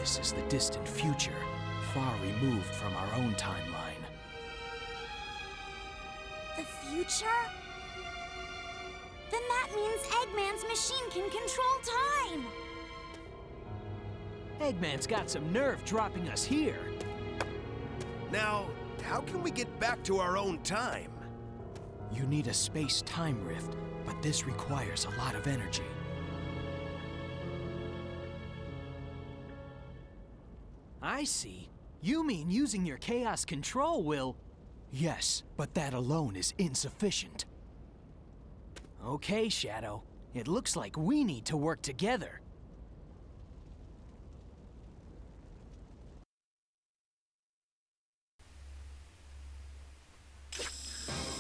This is the distant future, far removed from our own timeline. The future? Then that means Eggman's machine can control time! Eggman's got some nerve dropping us here. Now, how can we get back to our own time? You need a space-time rift, but this requires a lot of energy. I see. You mean using your chaos control will... Yes, but that alone is insufficient. Okay, Shadow. It looks like we need to work together.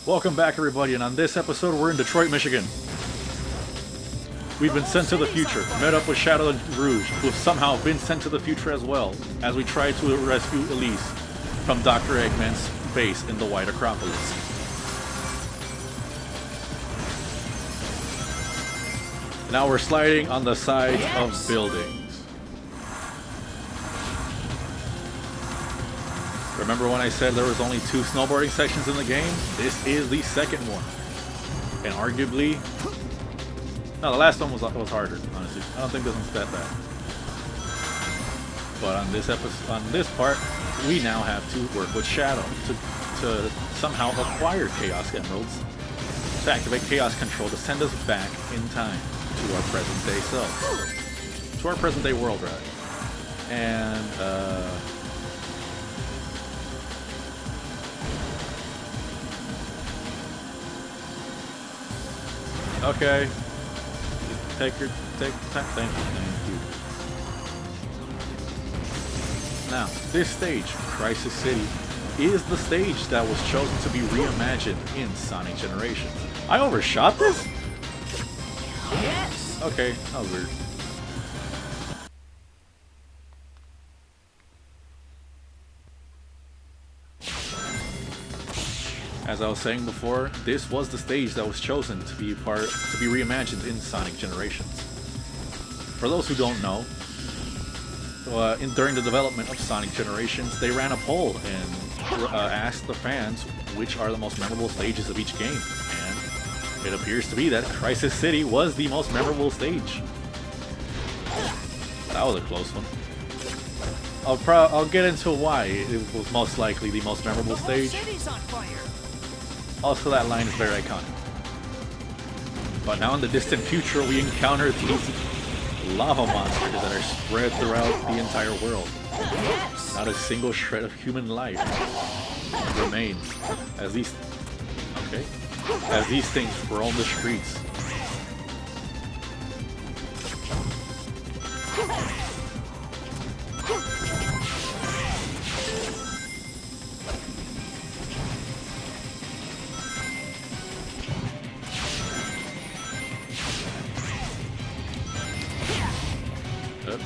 Welcome back, everybody, and on this episode we're in Detroit, Michigan. We've been sent to the future, met up with Shadow and Rouge, who have somehow been sent to the future as well, as we try to rescue Elise from Dr. Eggman's base in the White Acropolis. Now we're sliding on the sides of buildings. Remember when I said there was only 2 snowboarding sections in the game? This is the second one. And arguably... No, the last one was harder, honestly. I don't think this one's that bad. But on this episode, on this part, we now have to work with Shadow to somehow acquire Chaos Emeralds, to activate Chaos Control to send us back in time to our present day self. To our present day world, rather. And, okay. Take time. Thank you. Now, this stage, Crisis City, is the stage that was chosen to be reimagined in Sonic Generations. I overshot this? Yes! Okay, that was weird. As I was saying before, this was the stage that was chosen to be reimagined in Sonic Generations. For those who don't know, during the development of Sonic Generations, they ran a poll and asked the fans which are the most memorable stages of each game, and it appears to be that Crisis City was the most memorable stage. That was a close one. I'll get into why it was most likely the most memorable stage. Also, that line is very iconic. But now in the distant future, we encounter these lava monsters that are spread throughout the entire world. Not a single shred of human life remains as these things roam the streets.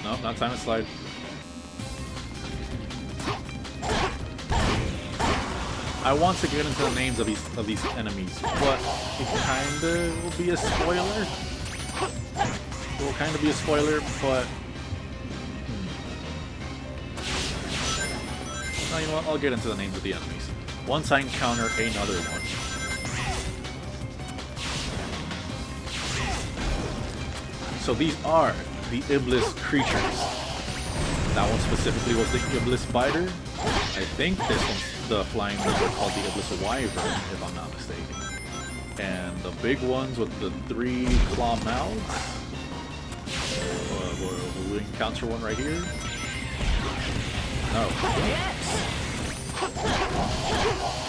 No, not time to slide. I want to get into the names of these enemies, but it kinda will be a spoiler. It will kinda be a spoiler, but no, you know what? I'll get into the names of the enemies once I encounter another one. So these are the Iblis creatures. That one specifically was the Iblis Spider. I think this one's the flying ones are called the Iblis Wyvern, if I'm not mistaken. And the big ones with the 3 claw mouths. Will we encounter one right here? No.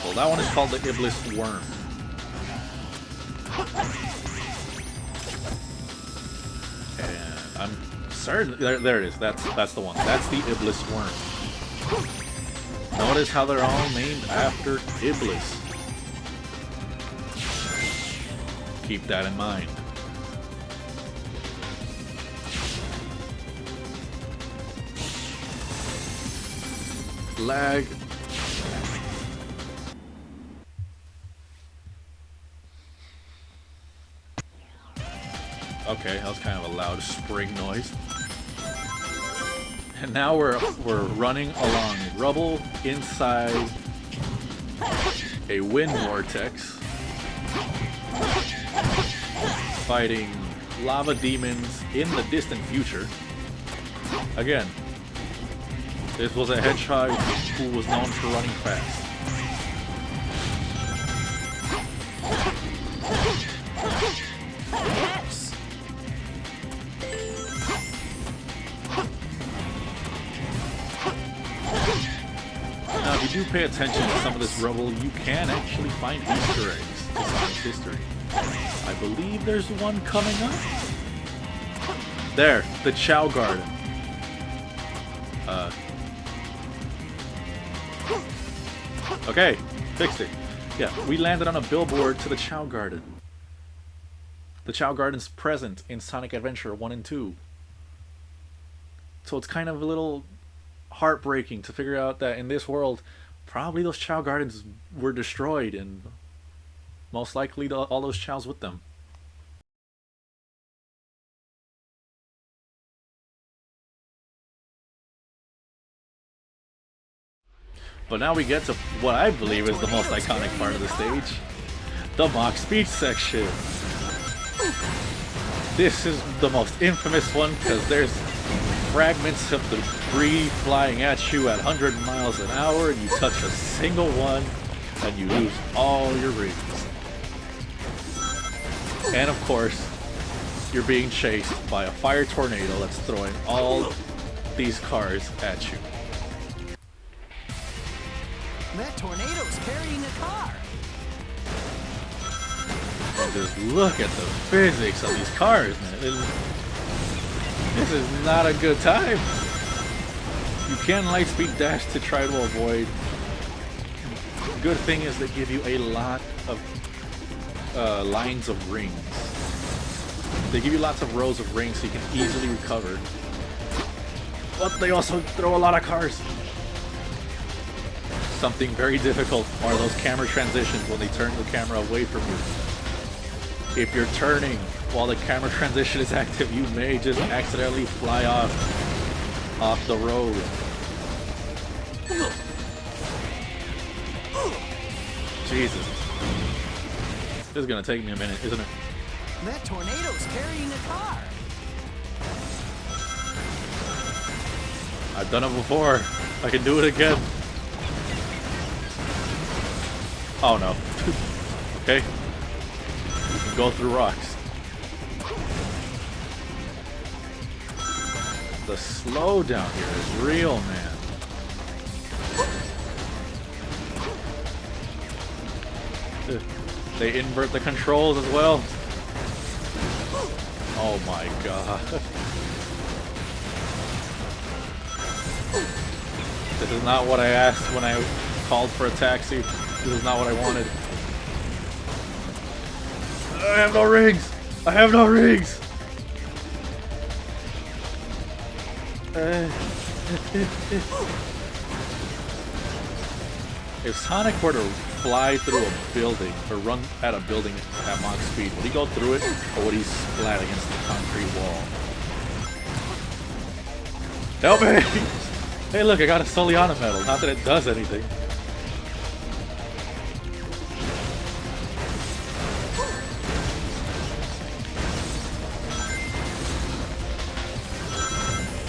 Well, that one is called the Iblis Worm. I'm certain there it is. That's the one. That's the Iblis Worm. Notice how they're all named after Iblis. Keep that in mind. Lag. Okay, that was kind of a loud spring noise. And now we're running along rubble inside a wind vortex, fighting lava demons in the distant future. Again, this was a hedgehog who was known for running fast. Yes! Now, if you do pay attention to some of this rubble, you can actually find Easter eggs to Sonic's history. I believe there's one coming up. There, the Chow Garden. Okay, fixed it. Yeah, we landed on a billboard to the Chow Garden. The Chow Garden's present in Sonic Adventure 1 and 2. So it's kind of a little heartbreaking to figure out that in this world, probably those Chow Gardens were destroyed and most likely all those Chows with them. But now we get to what I believe is the most iconic part of the stage. The Mach Speed section. This is the most infamous one because there's fragments of debris flying at you at 100 miles an hour and you touch a single one and you lose all your rings. And of course, you're being chased by a fire tornado that's throwing all these cars at you. That tornado's carrying a car. And just look at the physics of these cars, man. This is not a good time. You can lightspeed dash to try to avoid. Good thing is they give you a lot of lines of rings. They give you lots of rows of rings so you can easily recover. But they also throw a lot of cars. Something very difficult are those camera transitions when they turn the camera away from you. If you're turning while the camera transition is active, you may just accidentally fly off the road. Jesus. This is gonna take me a minute, isn't it? That tornado's carrying a car. I've done it before. I can do it again. Oh no. Okay. You can go through rocks. The slowdown here is real, man. They invert the controls as well. Oh my god. This is not what I asked when I called for a taxi. This is not what I wanted. I have no rings! I have no rings! If Sonic were to fly through a building, or run at a building at Mach speed, would he go through it, or would he splat against the concrete wall? Help me! Hey look, I got a Soliana medal. Not that it does anything.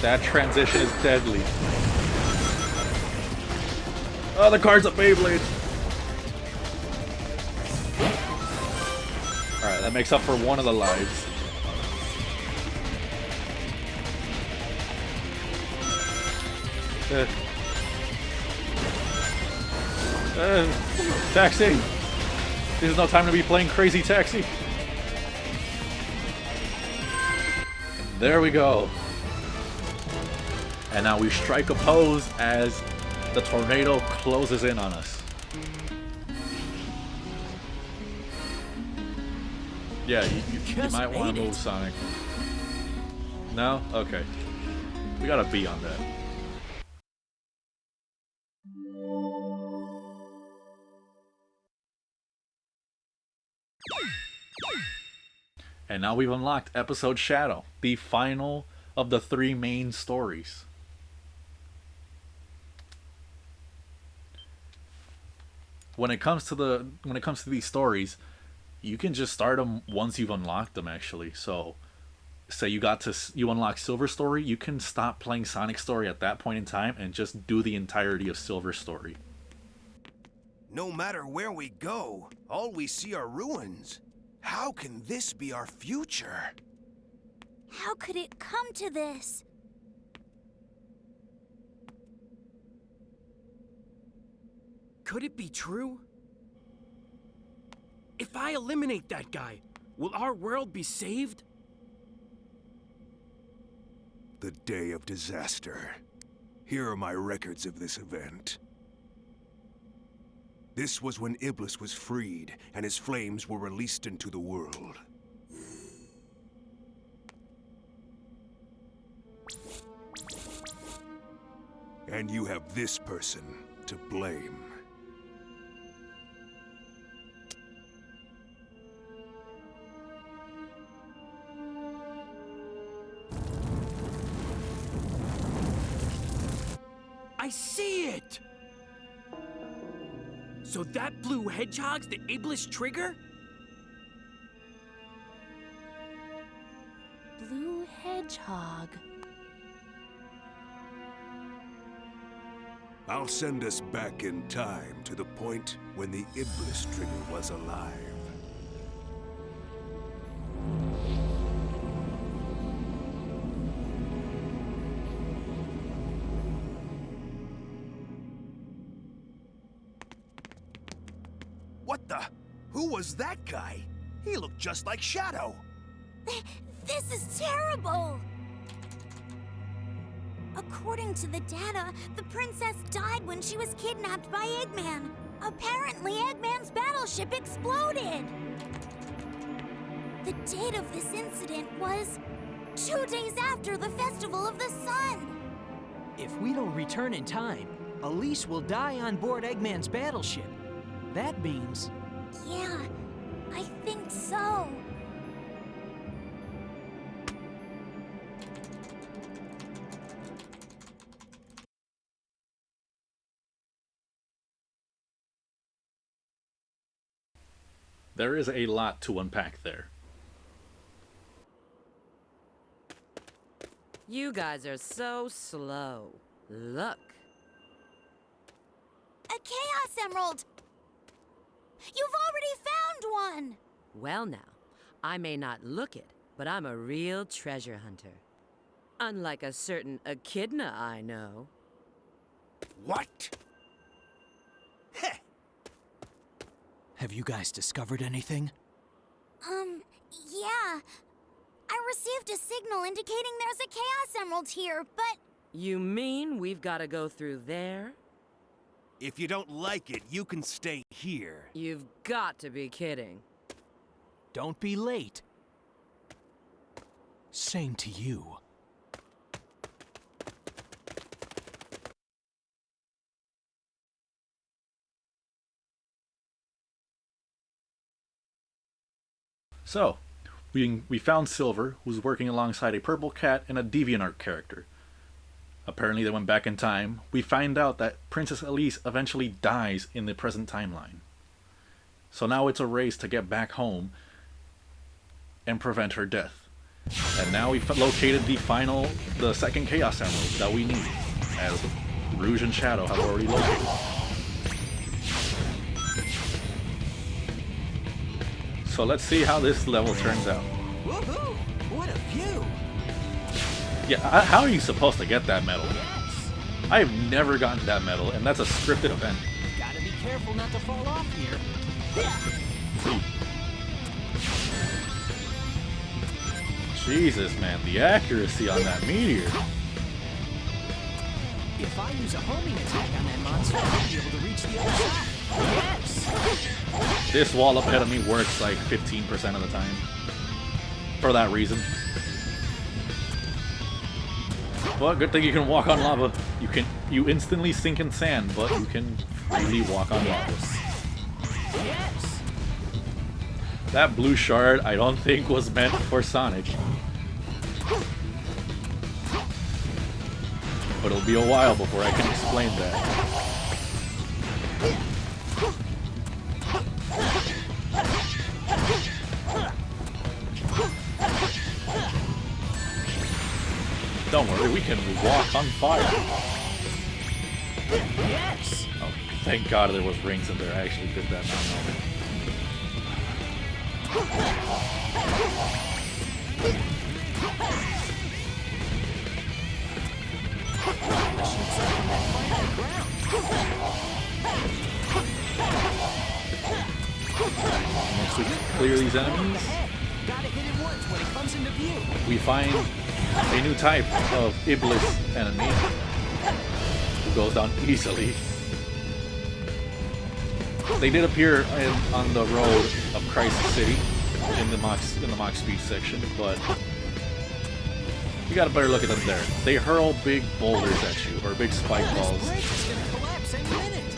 That transition is deadly. Oh, the card's a Beyblade. Alright, that makes up for one of the lives. Taxi! There's no time to be playing Crazy Taxi. And there we go. And now we strike a pose as the tornado closes in on us. Yeah, you might want to move, Sonic. No? Okay. We got a B on that. And now we've unlocked Episode Shadow, the final of the 3 main stories. when it comes to these stories, you can just start them once you've unlocked them. Actually, so say you unlock Silver Story, you can stop playing Sonic Story at that point in time and just do the entirety of Silver Story. No matter where we go, all we see are ruins. How can this be our future? How could it come to this? Could it be true? If I eliminate that guy, will our world be saved? The day of disaster. Here are my records of this event. This was when Iblis was freed, and his flames were released into the world. And you have this person to blame. I see it! So that blue hedgehog's the Iblis trigger? Blue Hedgehog. I'll send us back in time to the point when the Iblis trigger was alive. What the? Who was that guy? He looked just like Shadow. This is terrible! According to the data, the princess died when she was kidnapped by Eggman. Apparently, Eggman's battleship exploded. The date of this incident was 2 days after the Festival of the Sun. If we don't return in time, Elise will die on board Eggman's battleship. That means... Yeah, I think so. There is a lot to unpack there. You guys are so slow. Look. A Chaos Emerald! You've already found one! Well now, I may not look it, but I'm a real treasure hunter. Unlike a certain echidna I know. What? Heh! Have you guys discovered anything? Yeah. I received a signal indicating there's a Chaos Emerald here, but... You mean we've got to go through there? If you don't like it, you can stay here. You've got to be kidding. Don't be late. Same to you. So, we found Silver, who's working alongside a purple cat and a DeviantArt character. Apparently they went back in time. We find out that Princess Elise eventually dies in the present timeline. So now it's a race to get back home and prevent her death. And now we've located the second Chaos Emerald that we need, as Rouge and Shadow have already located. So let's see how this level turns out. Woohoo! What a view! Yeah, how are you supposed to get that medal? Yes! I've never gotten that medal, and that's a scripted event. Gotta be careful not to fall off here. Jesus, man, the accuracy on that meteor. If I use a homing attack on that monster, I'll be able to reach the other side. Yes! This wall up ahead of me works like 15% of the time. For that reason. But good thing you can walk on lava. You instantly sink in sand, but you can freely walk on lava. Yes! That blue shard I don't think was meant for Sonic. But it'll be a while before I can explain that. Don't worry, we can walk on fire. Yes! Oh, thank God there was rings in there. I actually did that. Not knowing. Once we clear these enemies, Gotta hit it once when it comes into view. we find a new type of Iblis enemy who goes down easily. They did appear on the road of Crisis City in the Mach Speed section, but you got a better look at them there. They hurl big boulders at you, or big spike balls. This bridge is gonna collapse any minute.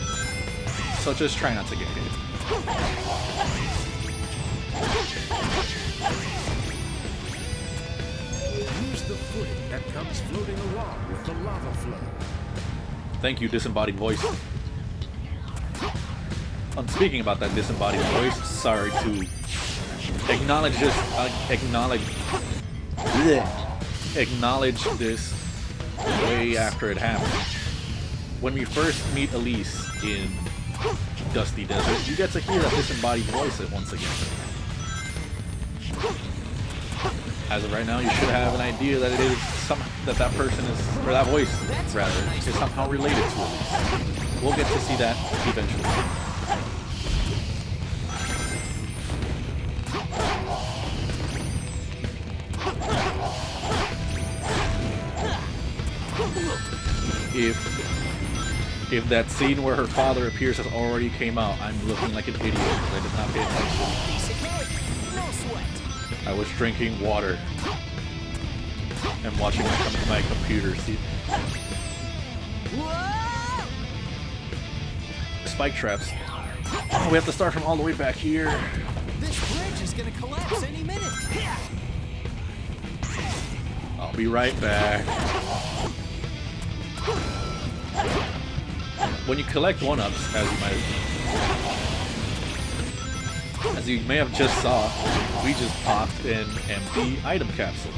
So just try not to get hit. Use the footing that comes floating along with the lava flow. Thank you, disembodied voice. Speaking about that disembodied voice, sorry to acknowledge this. Acknowledge this way after it happened. When we first meet Elise in Dusty Desert, you get to hear that disembodied voice once again. As of right now, you should have an idea that it is that person is, or that voice rather, is somehow related to Elise. We'll get to see that eventually. If that scene where her father appears has already came out, I'm looking like an idiot because I did not pay attention. Piece of cake, no sweat. I was drinking water and watching my computer see. Whoa! Spike traps. Oh, we have to start from all the way back here. This bridge is gonna collapse any minute. I'll be right back. When you collect 1-ups, as you may have just saw, we just popped an empty item capsule.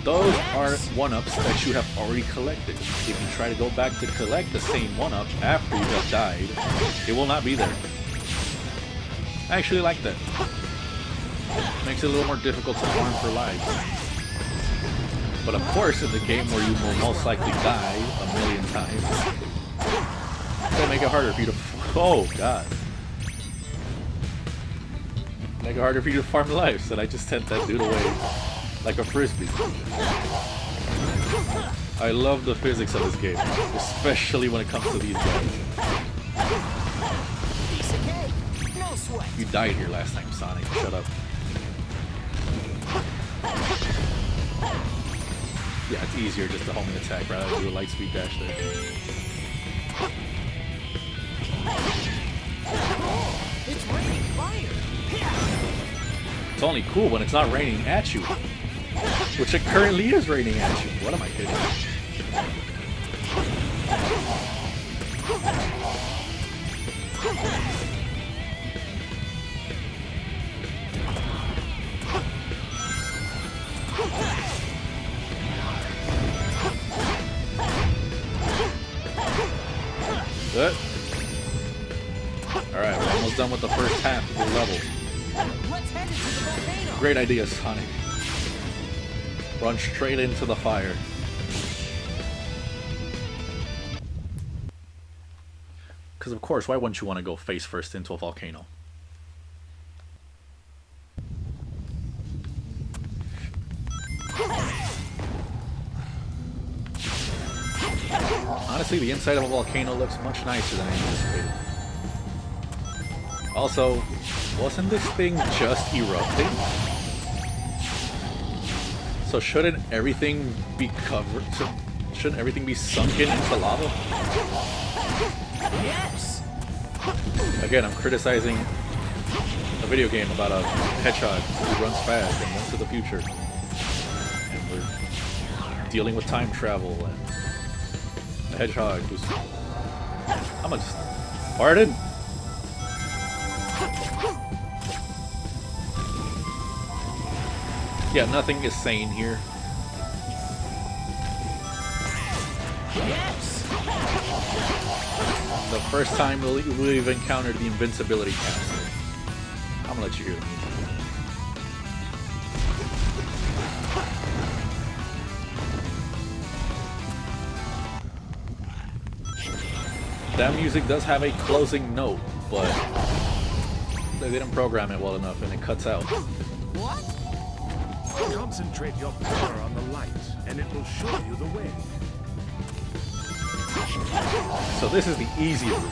Those are 1-ups that you have already collected. If you try to go back to collect the same 1-up after you have died, it will not be there. I actually like that. Makes it a little more difficult to farm for lives. But of course, in the game where you will most likely die a million times, they make it harder for you to. Oh God! Make it harder for you to farm lives, and I just sent that dude away like a frisbee. I love the physics of this game, especially when it comes to these guys. Piece of cake, no sweat. You died here last time, Sonic. Shut up. Yeah, it's easier just to homing attack rather than do a light speed dash there. It's raining fire. It's only cool when it's not raining at you. Which it currently is raining at you. What am I hitting? Good. Alright, we're almost done with the first half of the level. Let's head into the volcano. Great idea, Sonic. Run straight into the fire. Because of course, why wouldn't you want to go face first into a volcano? Honestly, the inside of a volcano looks much nicer than I anticipated. Also, wasn't this thing just erupting? So shouldn't everything be covered? Shouldn't everything be sunken into lava? Yes. Again, I'm criticizing a video game about a hedgehog who runs fast and went to the future. And we're dealing with time travel and a hedgehog who's... I'm gonna just... Pardon? Yeah, nothing is sane here. the first time we've encountered the invincibility castle. I'm gonna let you hear the music. That music does have a closing note, but they didn't program it well enough and it cuts out. What? Concentrate your power on the light, and it will show you the way. So this is the easy route.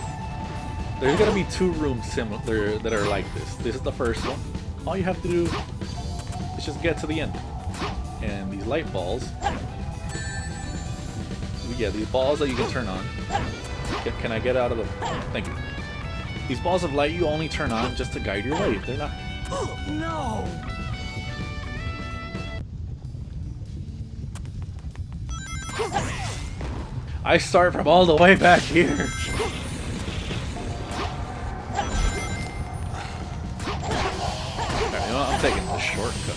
There's gonna be 2 rooms similar that are like this. This is the first one. All you have to do is just get to the end. And these light balls, yeah, these balls that you can turn on. Can I get out of the... Thank you. These balls of light you only turn on just to guide your way. They're not... Oh, no! I start from all the way back here. Alright, you know what? I'm taking the shortcut.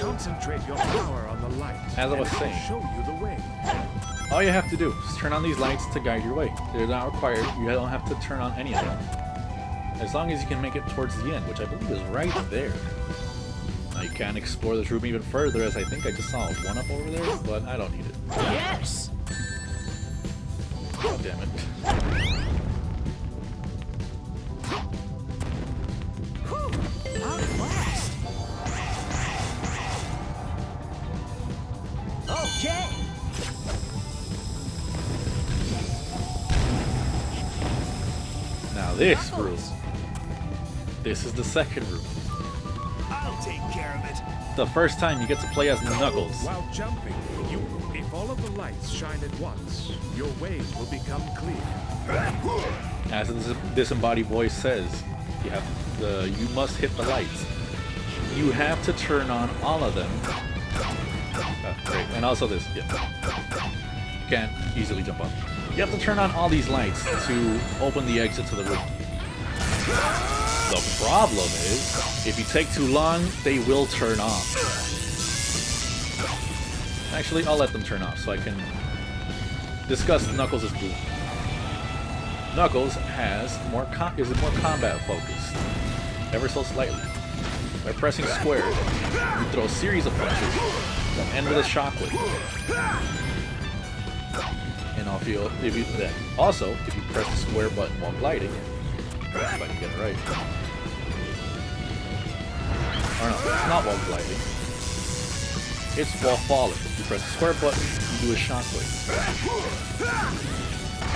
Concentrate your power on the light. As I was saying, show you the way. all you have to do is turn on these lights to guide your way. They're not required. You don't have to turn on any of them. As long as you can make it towards the end, which I believe is right there. Now you can explore this room even further, as I think I just saw one up over there, but I don't need it. Yes! Oh, damn it. Out at last! Okay! Now this room. This is the second room. I'll take care of it. The first time you get to play as Knuckles. While jumping, if all of the lights shine at once, your way will become clear. As this disembodied voice says, you must hit the lights. You have to turn on all of them. Great. And also this, yeah. You can't easily jump up. You have to turn on all these lights to open the exit to the room. The problem is, if you take too long, they will turn off. Actually, I'll let them turn off so I can discuss Knuckles' blue. Knuckles is more combat focused, ever so slightly. By pressing square, you throw a series of punches that end with a shockwave. And also, if you press the square button while gliding, if I can get it right. Or no, it's not while gliding. It's while falling. You press the square button, you do a shockwave.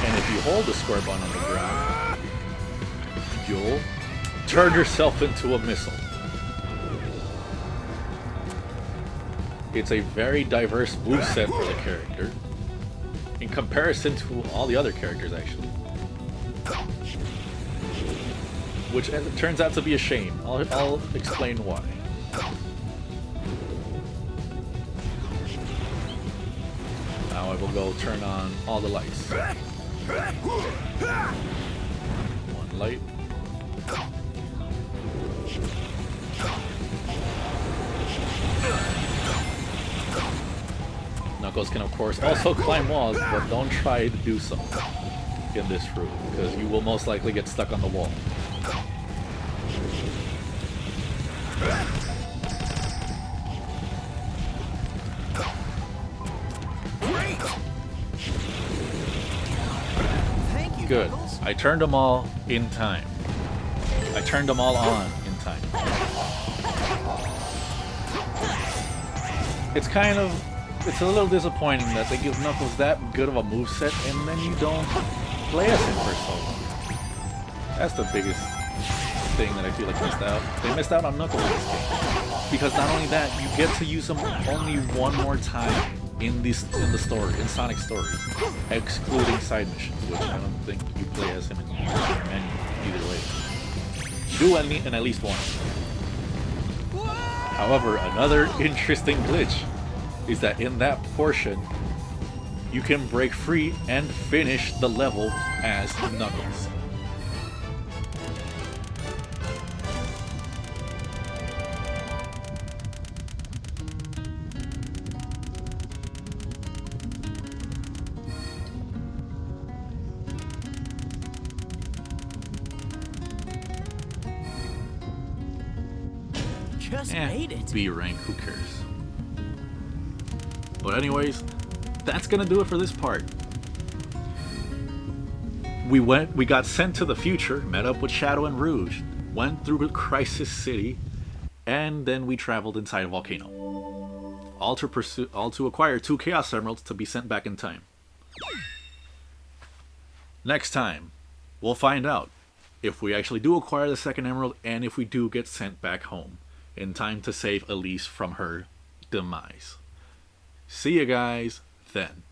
And if you hold the square button on the ground, you'll turn yourself into a missile. It's a very diverse moveset for the character, in comparison to all the other characters, actually. Which turns out to be a shame. I'll explain why. Now I will go turn on all the lights. One light. Knuckles can of course also climb walls, but don't try to do so in this room, because you will most likely get stuck on the wall. Great! Thank you, Good. Knuckles. I turned them all in time. I turned them all on in time. It's a little disappointing that they give Knuckles that good of a moveset and then you don't play as him for so long. That's the biggest thing that I feel like missed out. They missed out on Knuckles in this game. Because not only that, you get to use him only one more time in the story, in Sonic's story. Excluding side missions, which I don't think you play as him in either way. You do in at least one. However, another interesting glitch is that in that portion, you can break free and finish the level as Knuckles. Just made it. B rank, who cares? But anyways, that's gonna do it for this part. We got sent to the future, met up with Shadow and Rouge, went through Crisis City, and then we traveled inside a volcano. All to acquire 2 Chaos Emeralds to be sent back in time. Next time, we'll find out if we actually do acquire the 2nd Emerald and if we do get sent back home in time to save Elise from her demise. See you guys then.